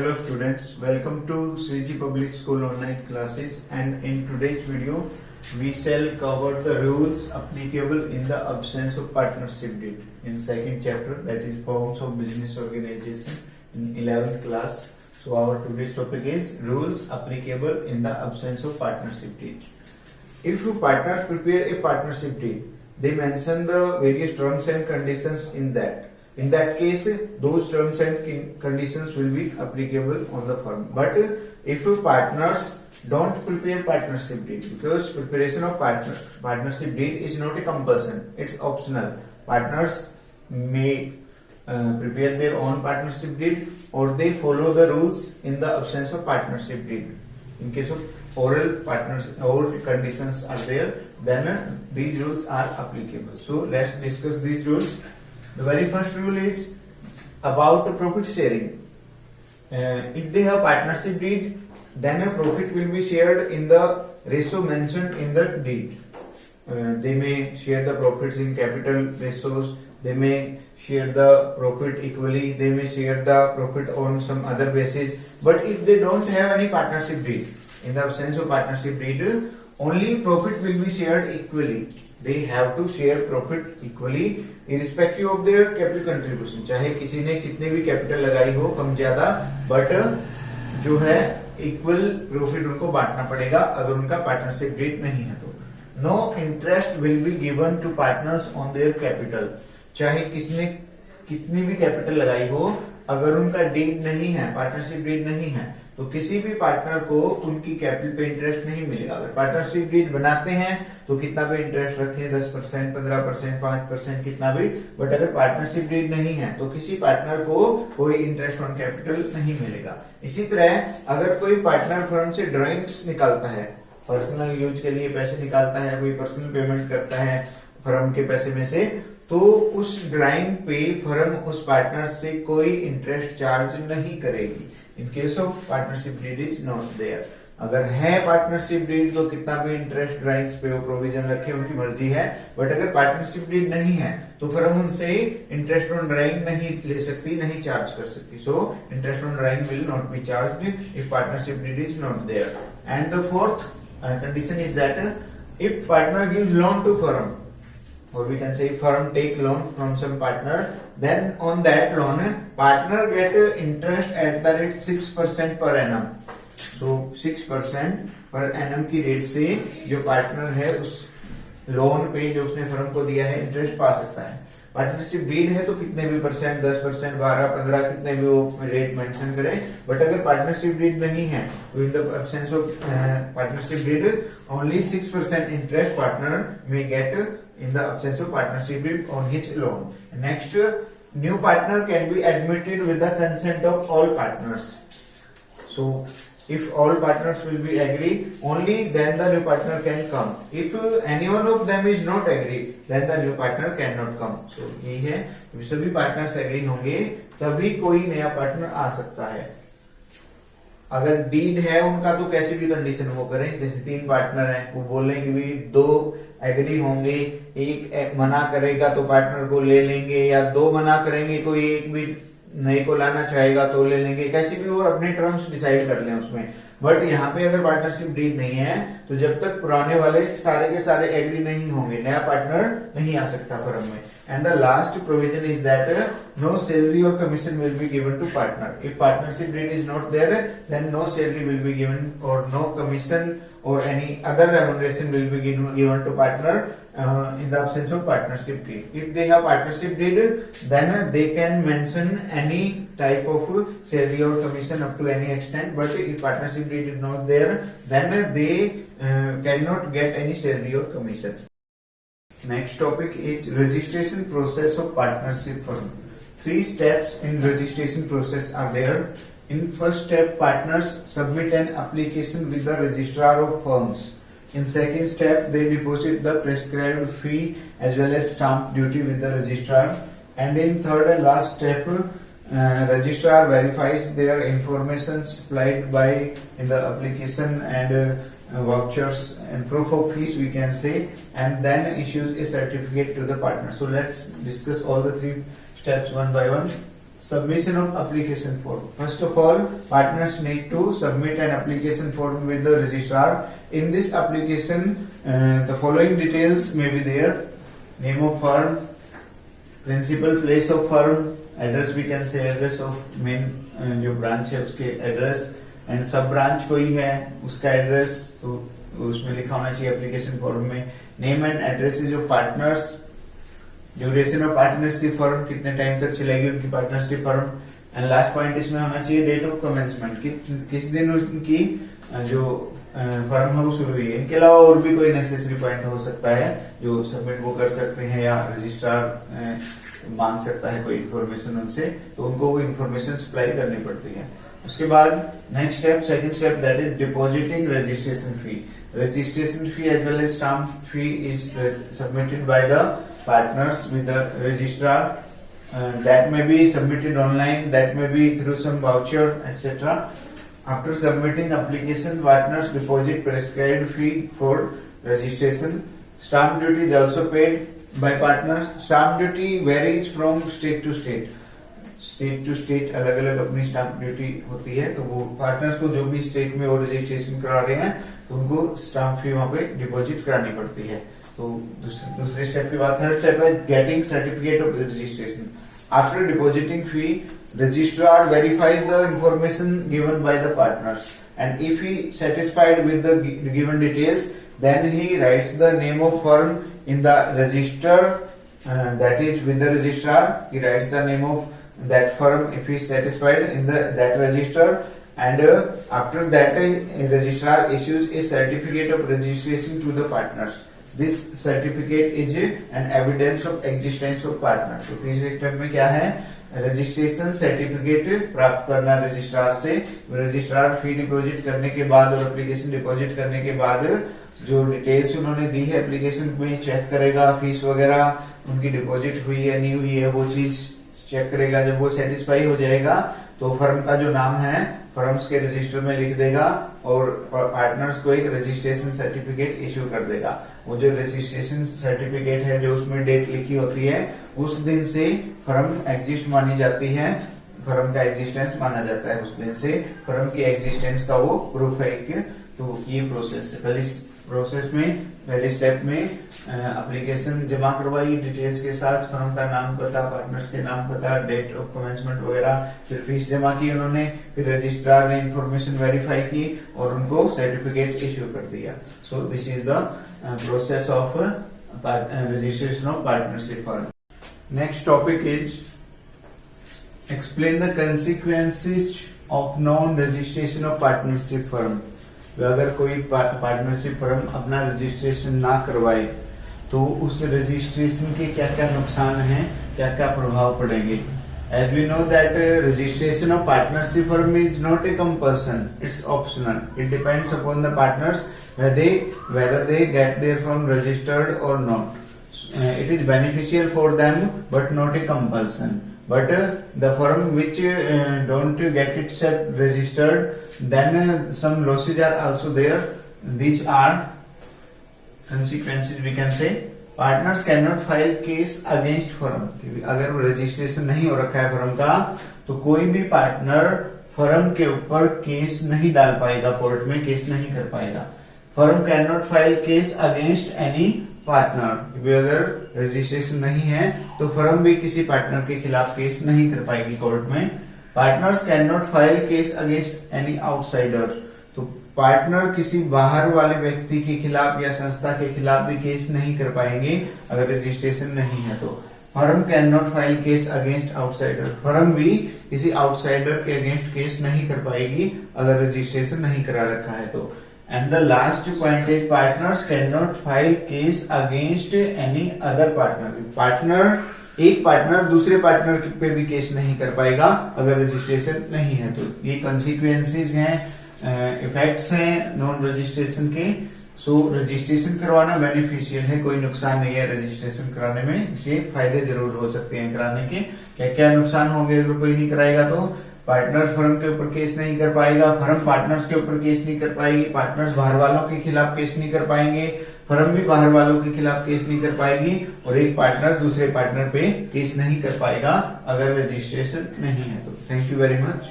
Hello students, welcome to Sriji Public School online classes, and in today's video we shall cover the rules applicable in the absence of partnership deed in second chapter, that is forms of business organization in 11th class. So our today's topic is rules applicable in the absence of partnership deed. If two partners prepare a partnership deed, they mention the various terms and conditions in that. In that case, those terms and conditions will be applicable on the firm. But if partners don't prepare partnership deed, because preparation of partnership deed is not a compulsion, it's optional. Partners may prepare their own partnership deed, or they follow the rules in the absence of partnership deed. In case of oral conditions are there, then these rules are applicable. So let's discuss these rules. The very first rule is about profit sharing. If they have partnership deed, then a profit will be shared in the ratio mentioned in the deed. They may share the profits in capital ratios, they may share the profit equally, they may share the profit on some other basis. But if they don't have any partnership deed, in the absence of partnership deed, only profit will be shared equally. They have to share profit equally irrespective of their capital contribution. चाहे किसी ने कितने भी capital लगाई हो कम ज्यादा, but जो है इक्वल प्रॉफिट उनको बांटना पड़ेगा अगर उनका पार्टनरशिप डीड नहीं है तो. No interest will be given to partners on their capital. चाहे किसने कितनी भी कैपिटल लगाई हो, अगर उनका डीड नहीं है, पार्टनरशिप डीड नहीं है, तो किसी भी पार्टनर को उनकी कैपिटल पे इंटरेस्ट नहीं मिलेगा. अगर पार्टनरशिप डीड बनाते हैं तो कितना भी इंटरेस्ट रखें, 10%, 15%, 5%, कितना भी, बट अगर पार्टनरशिप डीड नहीं है तो किसी पार्टनर को कोई इंटरेस्ट ऑन कैपिटल नहीं मिलेगा. इसी तरह अगर कोई पार्टनर फर्म से ड्राइंग्स निकालता है, पर्सनल यूज के लिए पैसे निकालता है, कोई पर्सनल पेमेंट करता है फर्म के पैसे में से, तो उस ड्राइंग पे फर्म उस पार्टनर से कोई इंटरेस्ट चार्ज नहीं करेगी. In case of partnership deed is not there. अगर है पार्टनरशिप डीड तो कितना भी इंटरेस्ट ड्राइंग्स पे वो प्रोविजन रखे, उनकी मर्जी है. बट अगर पार्टनरशिप डीड नहीं है तो फर्म उनसे इंटरेस्ट ऑन ड्राइंग नहीं ले सकती, नहीं चार्ज कर सकती. So interest on drawing will not be charged if partnership deed is not there. And the fourth condition is that if partner gives loan to firm, or we can say firm take loan from some partner, then on that loan partner get interest at the rate 6% per annum. So 6% per annum की rate से जो partner है उस loan पे जो उसने firm को दिया है इंटरेस्ट पा सकता है. पार्टनरशिप डीड है तो कितने भी परसेंट, 10%, 12, 15, कितने भी वो रेट मेंशन करे. बट अगर पार्टनरशिप डीड नहीं है तो in the absence of partnership deed only 6% interest partner में get in the absence of partnership deed on his loan. Next, new partner can be admitted with the consent of all partners. So, if all partners will be agree, only then the new partner can come. If any one of them is not agree, then the new partner cannot come. So, यही है, सभी partners agree होंगे तभी कोई नया partner आ सकता है. अगर डीड है उनका तो कैसी भी कंडीशन वो करें. जैसे 3 पार्टनर हैं, वो बोल रहे हैं कि भाई 2 एग्री होंगे, एक मना करेगा तो पार्टनर को ले लेंगे, या 2 मना करेंगे कोई एक भी नए को लाना चाहेगा तो ले लेंगे. कैसे भी वो अपने टर्म्स डिसाइड कर लें उसमें. बट यहाँ पे अगर पार्टनरशिप डीड नहीं है तो जब तक पुराने वाले सारे के सारे एग्री नहीं होंगे, नया पार्टनर नहीं आ सकता फर्म में. And the last provision is that no salary or commission will be given to partner. If partnership deed is not there, then no salary will be given or no commission or any other remuneration will be given to partner in the absence of partnership deed. If they have partnership deed, then they can mention any type of salary or commission up to any extent. But if partnership deed is not there, then they cannot get any salary or commission. Next topic is registration process of partnership firm. 3 steps in registration process are there. In first step, partners submit an application with the registrar of firms. In second step, they deposit the prescribed fee as well as stamp duty with the registrar. And in third and last step, registrar verifies their information supplied by in the application and vouchers and proof of fees we can say, and then issues a certificate to the partner. So let's discuss all the 3 steps one by one. Submission of application form. First of all, partners need to submit an application form with the registrar. In this application, the following details may be there: name of firm, principal place of firm, address we can say address of main जो branch है उसके address, and सब branch कोई है उसका address, तो उसमें लिखा होना चाहिए application form में. Name and addresses of partners, duration of partnership firm, कितने टाइम तक चलेगी उनकी partnership firm, and last point इसमें होना चाहिए डेट ऑफ कमेंसमेंट, किस दिन उनकी जो फर्म है वो शुरू हुई है. इनके अलावा और भी कोई नेसेसरी पॉइंट हो सकता है जो सबमिट वो कर सकते हैं या रजिस्ट्रार मांग सकता है कोई इन्फॉर्मेशन उनसे, तो उनको वो इन्फॉर्मेशन सप्लाई करनी पड़ती है. उसके बाद next step, second step, that is depositing registration fee. Registration fee as well as stamp fee is submitted by the partners with the registrar. That may be submitted online, that may be through some voucher, etc. After submitting application, partners deposit prescribed fee for registration. Stamp duty is also paid by partners. Stamp duty varies from state to state. State to state अलग अलग अपनी stamp duty होती है, तो वो partners को जो भी स्टेट में वो रजिस्ट्रेशन करा रहे हैं तो उनको स्टाम्प फी वहां पे डिपॉजिट करानी पड़ती है. तो दूसरे स्टेप की बात, थर्ड स्टेप है getting certificate of registration. After depositing fee, registrar verifies the information given by the partners, and if he satisfied with the given details, then he writes the name of firm in the register, that is with the registrar. He writes the name of that firm if he is satisfied in that register, and after that registrar issues a certificate of registration to the partners. This certificate is an evidence of existence of partner. तो तीसरे step में क्या है, registration certificate प्राप्त करना registrar से. Registrar फी deposit करने के बाद और एप्लीकेशन डिपॉजिट करने के बाद जो डिटेल्स उन्होंने दी है एप्लीकेशन में चेक करेगा, फीस वगैरह उनकी डिपॉजिट हुई है नहीं हुई है वो चीज चेक करेगा. जब वो सेटिस्फाई हो जाएगा तो फर्म का जो नाम है फर्म्स के रजिस्टर में लिख देगा और पार्टनर्स को एक रजिस्ट्रेशन सर्टिफिकेट इश्यू कर देगा. वो जो रजिस्ट्रेशन सर्टिफिकेट है जो उसमें डेट लिखी होती है उस दिन से फर्म एग्जिस्ट मानी जाती है, फर्म का एग्जिस्टेंस माना जाता है. उस दिन से फर्म की एग्जिस्टेंस का वो प्रूफ है. तो ये प्रोसेस है. पहले स्टेप में एप्लीकेशन जमा करवाई डिटेल्स के साथ, फर्म का नाम पता, पार्टनर्स के नाम पता, डेट ऑफ कमेंसमेंट वगैरह, फिर फीस जमा की उन्होंने, फिर रजिस्ट्रार ने इंफॉर्मेशन वेरीफाई की और उनको सर्टिफिकेट इश्यू कर दिया. So this is the process of registration of partnership firm. Next topic is explain the consequences of non registration of partnership firm. अगर कोई पार्टनरशिप फर्म अपना रजिस्ट्रेशन ना करवाए तो उस रजिस्ट्रेशन के क्या क्या नुकसान हैं, क्या क्या प्रभाव पड़ेंगे. As we know that registration of partnership firm is not a compulsion, it's optional. It depends upon the partners whether they get their firm registered or not. It is beneficial for them but not a compulsion. But the firm which don't get itself registered, then some losses are also there. These are consequences we can say. Partners cannot file case against firm. अगर registration नहीं हो रखा है firm का तो कोई भी partner firm के ऊपर केस नहीं डाल पाएगा, कोर्ट में केस नहीं कर पाएगा. Firm can not file case against any partner. अगर रजिस्ट्रेशन नहीं है तो फर्म भी किसी पार्टनर के खिलाफ केस नहीं कर पाएगी कोर्ट में. Partners can not file case against any outsider. तो पार्टनर किसी बाहर वाले व्यक्ति के खिलाफ या संस्था के खिलाफ भी केस नहीं कर पाएंगे अगर रजिस्ट्रेशन नहीं है. तो firm can not file case against outsider. Firm भी किसी आउटसाइडर के अगेंस्ट केस नहीं कर पाएगी अगर रजिस्ट्रेशन नहीं करा रखा है तो. And the last point is partners cannot file case against any other partner. एक पार्टनर दूसरे पार्टनर पे भी केस नहीं कर पाएगा अगर रजिस्ट्रेशन नहीं है. तो ये कॉन्सिक्वेंसेज हैं, इफेक्ट्स हैं नॉन रजिस्ट्रेशन के. सो रजिस्ट्रेशन करवाना बेनिफिशियल है, कोई नुकसान नहीं है रजिस्ट्रेशन कराने में. इससे फायदे जरूर हो सकते हैं कराने के. क्या क्या नुकसान होंगे अगर कोई नहीं कराएगा तो? पार्टनर फर्म के ऊपर केस नहीं कर पाएगा, फर्म पार्टनर्स के ऊपर केस नहीं कर पाएगी, पार्टनर्स बाहर वालों के खिलाफ केस नहीं कर पाएंगे, फर्म भी बाहर वालों के खिलाफ केस नहीं कर पाएगी और एक पार्टनर दूसरे पार्टनर पे केस नहीं कर पाएगा अगर रजिस्ट्रेशन नहीं है तो। Thank you very much.